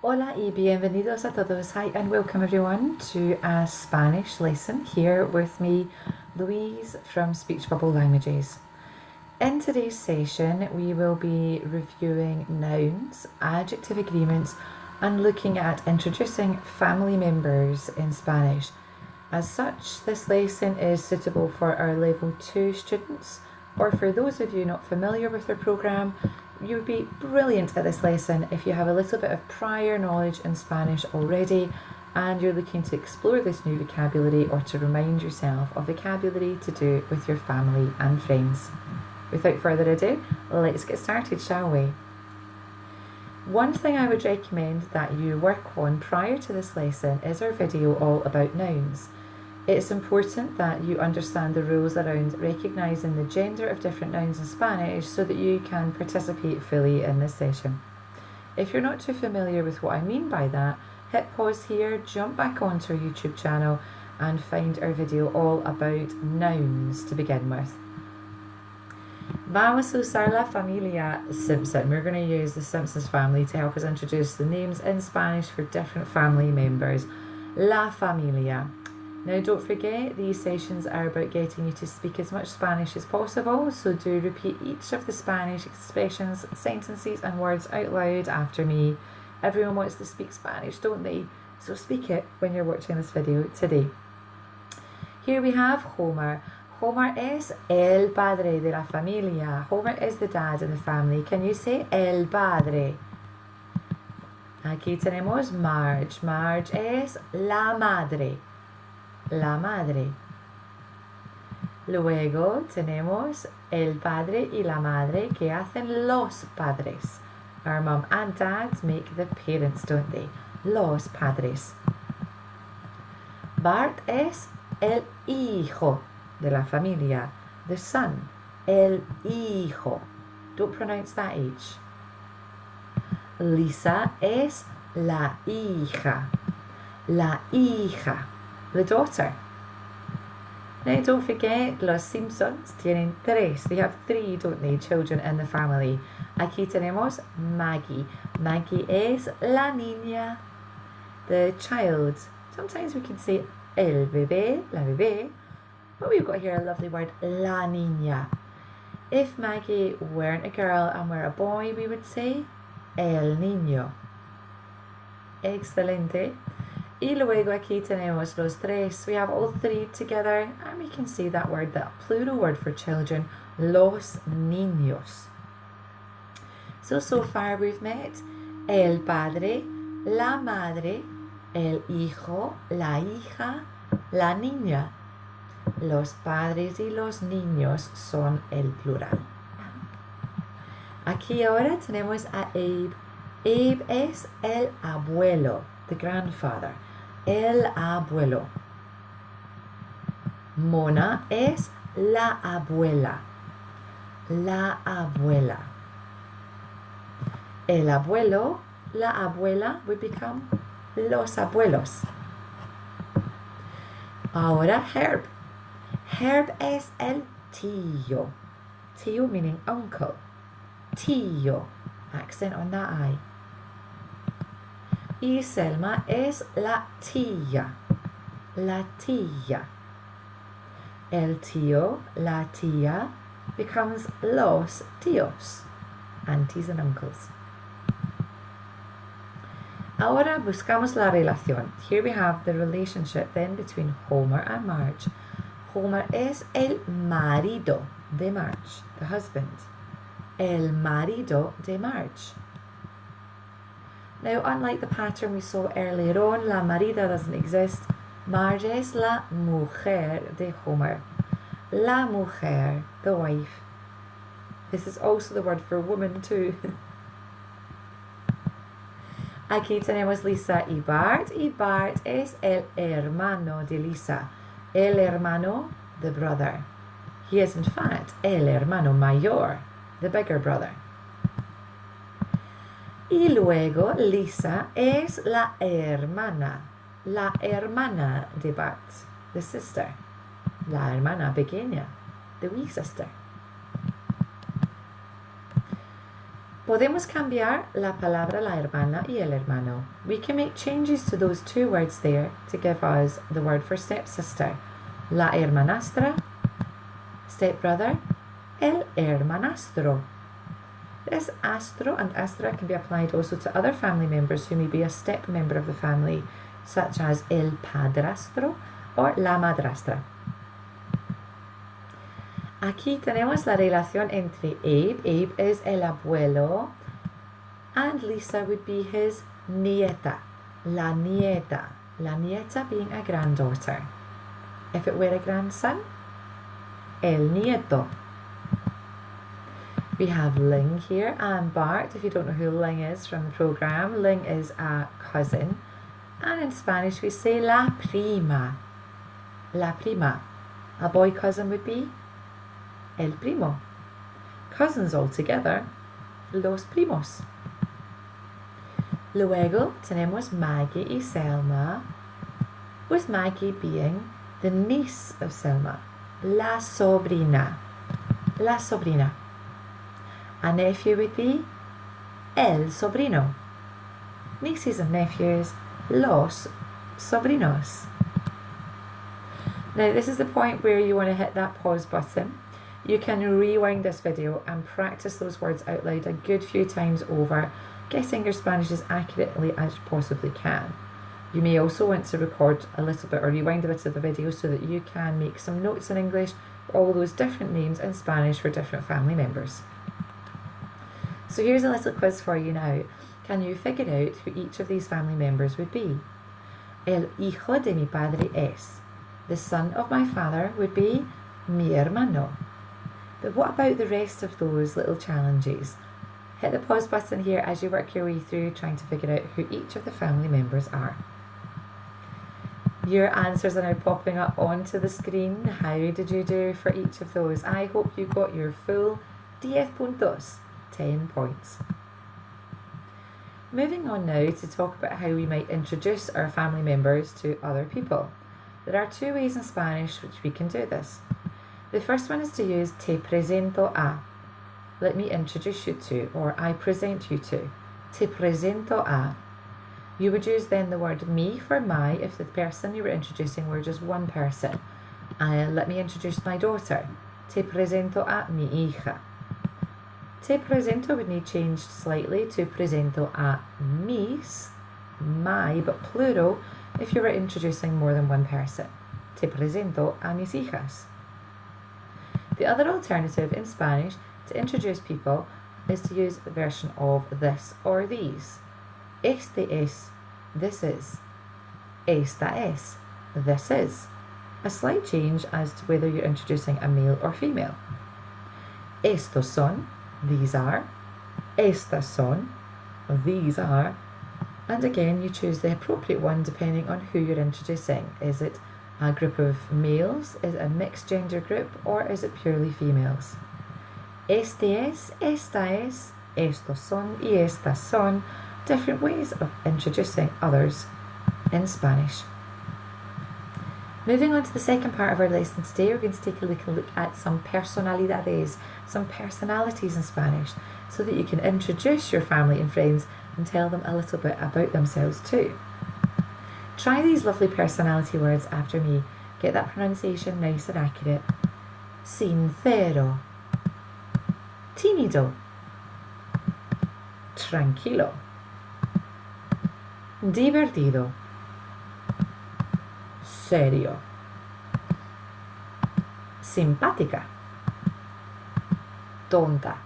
Hola y bienvenidos a todos. Hi and welcome everyone to a Spanish lesson here with me, Louise from Speech Bubble Languages. In today's session, we will be reviewing nouns, adjective agreements, and looking at introducing family members in Spanish. As such, this lesson is suitable for our Level 2 students, or for those of you not familiar with our programme, you would be brilliant at this lesson if you have a little bit of prior knowledge in Spanish already and you're looking to explore this new vocabulary or to remind yourself of vocabulary to do with your family and friends. Without further ado, let's get started, shall we? One thing I would recommend that you work on prior to this lesson is our video all about nouns. It's important that you understand the rules around recognising the gender of different nouns in Spanish so that you can participate fully in this session. If you're not too familiar with what I mean by that, hit pause here, jump back onto our YouTube channel and find our video all about nouns to begin with. Vamos a usar la familia Simpson. We're going to use the Simpsons family to help us introduce the names in Spanish for different family members. La familia. Now don't forget, these sessions are about getting you to speak as much Spanish as possible, so do repeat each of the Spanish expressions, sentences and words out loud after me. Everyone wants to speak Spanish, don't they? So speak it when you're watching this video today. Here we have Homer. Homer es el padre de la familia. Homer is the dad in the family. Can you say el padre? Aquí tenemos Marge. Marge es la madre. La madre. Luego tenemos el padre y la madre que hacen los padres. Our mum and dad make the parents, don't they? Los padres. Bart es el hijo de la familia. The son. El hijo. Don't pronounce that H. Lisa es la hija. La hija. The daughter. Now don't forget, Los Simpsons tienen tres. They have three, don't they, children in the family. Aquí tenemos Maggie. Maggie es la niña, the child. Sometimes we can say el bebé, la bebé, but we've got here a lovely word, la niña. If Maggie weren't a girl and were a boy, we would say el niño. Excelente. Y luego aquí tenemos los tres. We have all three together and we can say that word, that plural word for children, los niños. So far we've met el padre, la madre, el hijo, la hija, la niña. Los padres y los niños son el plural. Aquí ahora tenemos a Abe. Abe es el abuelo, the grandfather. El abuelo. Mona es la abuela. La abuela. El abuelo, la abuela would become los abuelos. Ahora Herb. Herb es el tío. Tío meaning uncle. Tío. Accent on that I. Y Selma es la tía. La tía. El tío, la tía becomes los tíos. Aunties and uncles. Ahora buscamos la relación. Here we have the relationship then between Homer and Marge. Homer es el marido de Marge, the husband. El marido de Marge. Now, unlike the pattern we saw earlier on, la marida doesn't exist. Marge es la mujer de Homer. La mujer, the wife. This is also the word for woman too. Aquí tenemos Lisa y Bart. Y Bart es el hermano de Lisa. El hermano, the brother. He is in fact el hermano mayor, the bigger brother. Y luego Lisa es la hermana de Bart, the sister, la hermana pequeña, the wee sister. Podemos cambiar la palabra la hermana y el hermano. We can make changes to those two words there to give us the word for stepsister. La hermanastra, stepbrother, el hermanastro. This astro and astra can be applied also to other family members who may be a step member of the family, such as el padrastro or la madrastra. Aquí tenemos la relación entre Abe. Abe is el abuelo, and Lisa would be his nieta. La nieta. La nieta being a granddaughter. If it were a grandson, el nieto. We have Ling here and Bart. If you don't know who Ling is from the program, Ling is a cousin. And in Spanish we say la prima. La prima. A boy cousin would be el primo. Cousins all together, los primos. Luego tenemos Maggie y Selma, with Maggie being the niece of Selma, la sobrina. La sobrina. A nephew would be el sobrino. Nieces and nephews, los sobrinos. Now this is the point where you want to hit that pause button. You can rewind this video and practice those words out loud a good few times over, getting your Spanish as accurately as you possibly can. You may also want to record a little bit or rewind a bit of the video so that you can make some notes in English for all those different names in Spanish for different family members. So here's a little quiz for you now. Can you figure out who each of these family members would be? El hijo de mi padre es. The son of my father would be mi hermano. But what about the rest of those little challenges? Hit the pause button here as you work your way through trying to figure out who each of the family members are. Your answers are now popping up onto the screen. How did you do for each of those? I hope you got your full 10 puntos, 10 points. Moving on now to talk about how we might introduce our family members to other people. There are two ways in Spanish which we can do this. The first one is to use te presento a. Let me introduce you to, or I present you to. Te presento a. You would use then the word me for my if the person you were introducing were just one person. Let me introduce my daughter. Te presento a mi hija. Te presento would need changed slightly to presento a mis, my, but plural if you were introducing more than one person. Te presento a mis hijas. The other alternative in Spanish to introduce people is to use the version of this or these. Este es, this is. Esta es, this is. A slight change as to whether you're introducing a male or female. Estos son, these are. Estas son, these are. And again, you choose the appropriate one depending on who you're introducing. Is it a group of males? Is it a mixed gender group? Or is it purely females? Este es, esta es, estos son, y estas son. Different ways of introducing others in Spanish. Moving on to the second part of our lesson today, we're going to take a look at some personalidades, some personalities in Spanish, so that you can introduce your family and friends and tell them a little bit about themselves too. Try these lovely personality words after me. Get that pronunciation nice and accurate. Sincero. Tímido. Tranquilo. Divertido. Serio. Simpática. Tonta.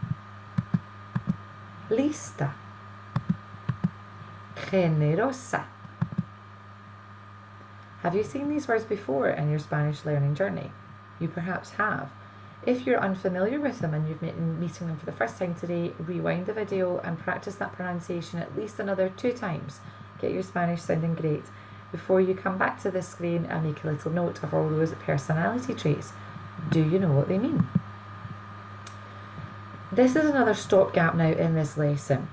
Lista. Generosa. Have you seen these words before in your Spanish learning journey? You perhaps have. If you're unfamiliar with them and you've been meeting them for the first time today, rewind the video and practice that pronunciation at least another 2 times. Get your Spanish sounding great before you come back to this screen and make a little note of all those personality traits. Do you know what they mean? This is another stopgap now in this lesson.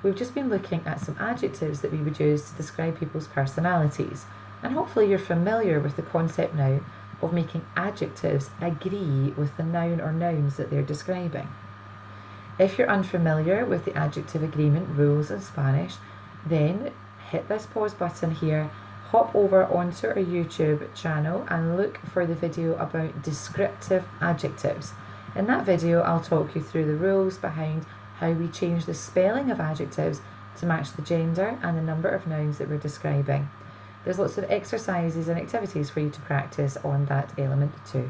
We've just been looking at some adjectives that we would use to describe people's personalities. And hopefully you're familiar with the concept now of making adjectives agree with the noun or nouns that they're describing. If you're unfamiliar with the adjective agreement rules in Spanish, then hit this pause button here, hop over onto our YouTube channel and look for the video about descriptive adjectives. In that video, I'll talk you through the rules behind how we change the spelling of adjectives to match the gender and the number of nouns that we're describing. There's lots of exercises and activities for you to practice on that element too.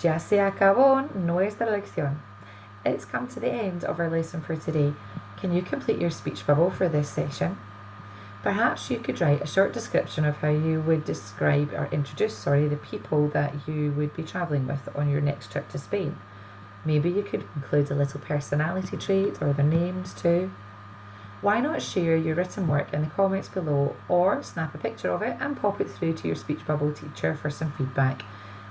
Ya se acabó nuestra lección. It's come to the end of our lesson for today. Can you complete your speech bubble for this session? Perhaps you could write a short description of how you would describe or introduce, the people that you would be travelling with on your next trip to Spain. Maybe you could include a little personality trait or their names too. Why not share your written work in the comments below, or snap a picture of it and pop it through to your speech bubble teacher for some feedback.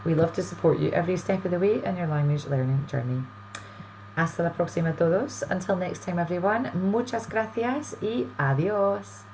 We love to support you every step of the way in your language learning journey. Hasta la próxima todos. Until next time everyone, muchas gracias y adiós.